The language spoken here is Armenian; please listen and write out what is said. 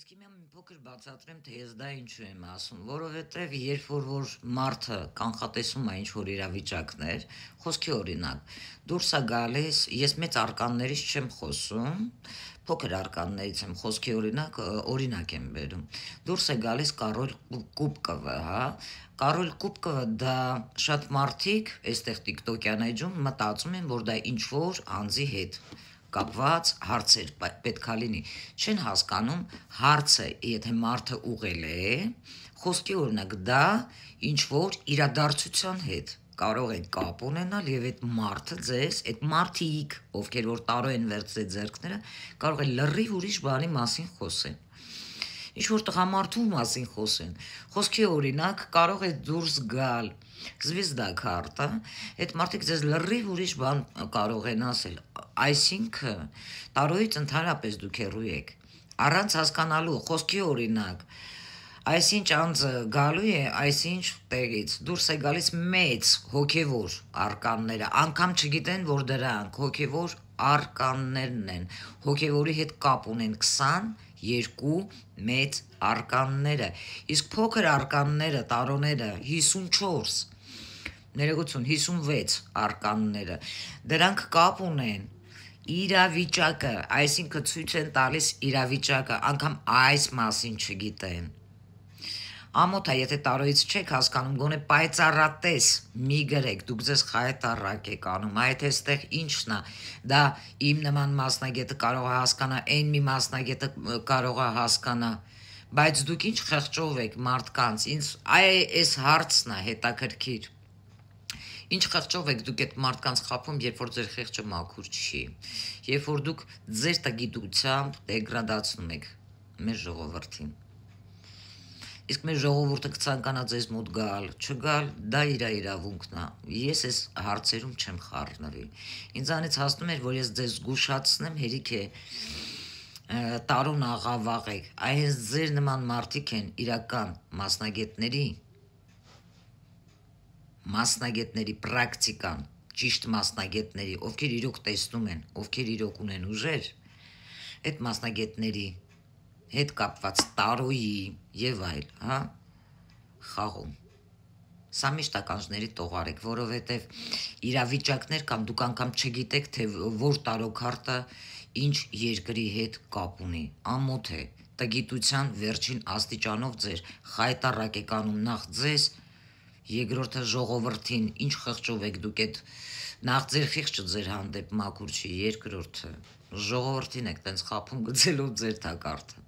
Իսկ հիմա մի փոքր բացատրեմ, թե ես դա ինչու եմ ասում, որովհետև երբ որ մարդը կանխատեսում է ինչ-որ իրավիճակներ, խոսքի օրինակ, դուրս է գալիս, ես մեծ արկաններից չեմ խոսում, փոքր արկաններից եմ խոսքի օրինակ եմ բերում, դուրս է գալիս Կարոլ Կուպկովը, հա, Կարոլ Կուպկովը դա շատ մարդիկ, այստեղ տիկտոկյան էջում մտածում են, որ դա ինչ-որ անձի հետ կապված հարցեր պետքա լինի, չեն հասկանում հարցը, եթե մարդը ուղղել է, խոսքի օրինակ դա ինչ-որ իրադարձության հետ կարող է կապ ունենալ եւ այդ մարդը ձեզ, այդ մարդիկ, ովքեր որ տարո են վերցրել ձեռքները, կարող է լրիվ ուրիշ բանի մասին խոսեն։ Ինչ-որ տղամարդու մասին խոսեն։ Խոսքի օրինակ կարող է դուրս գալ Զվիզդա քարտը, այդ մարդիկ ձեզ լրիվ ուրիշ բան կարող են ասել, այսինքն տարոյից ընդհանրապես դուք հեռու եք, առանց հասկանալու խոսքի օրինակ, այսինչ անձը գալու է, այսինչ տեղից, դուրս է գալիս մեծ հոգևոր արկանները, անգամ չգիտեն, որ դրանք հոգևոր արկաններն են, հոգևորի հետ կապ ունեն 22 մեծ արկանները, իսկ փոքր արկանները, տարոները 54, ներողություն 56 արկանները, դրանք կապ ունեն իրավիճակը, այսինքն ցույց են տալիս իրավիճակը, անգամ այս մասին չգիտեն։ Ամոթ է, եթե տարոյից չեք հասկանում, գոնե պայծառատես մի գրեք, դուք ձեզ խայտառակ եք անում, այդ էստեղ ինչն է, դա իմ նման մասնագետը կարող է հասկանա, այն մի մասնագետը կարող է հասկանա, բայց դուք ինչ խղճով եք մարդկանց, այս հարցն է հետաքրքիր։ Ինչ խղճով եք դուք այդ մարդկանց խափում, երբ որ ձեր խեղճը մաքուր չի, երբ որ դուք ձեր տգիտությամբ դեգրադացնում եք մեր ժողովրդին։ Իսկ մեր ժողովուրդը կցանկանա ձեզ մոտ գալ, չգալ, դա իր իրավունքն է։ Ես այս հարցերում չեմ խառնվի։ Ինձանից հասնում էր, որ ես ձեզ զգուշացնեմ, հերիք է տարուն աղավաղեք, այս ձեր նման մարդիկ են իրական մասնագետների պրակտիկան, ճիշտ մասնագետների, ովքեր իրոք տեսնում են, ովքեր իրոք ունեն ուժեր, այդ մասնագետների հետ կապված տարոյի եւ այլ, հա, խաղում։ Սա միշտ ականջների տողարեք, որովհետև իրավիճակներ կամ դուք անգամ չգիտեք, թե որ տարոքարտը ինչ երկրի հետ կապ ունի, ամոթ է, տգիտության վերջին աստիճանով ձեր խայտառակ եք անում նախ ձեզ, երկրորդը ժողովրդին, ինչ խղճով եք դուք այդ նախ ձեր խիղճը ձեր հանդեպ մաքուր չի, երկրորդը ժողովրդին եք տենց խափում գցելով ձեր թակարդը։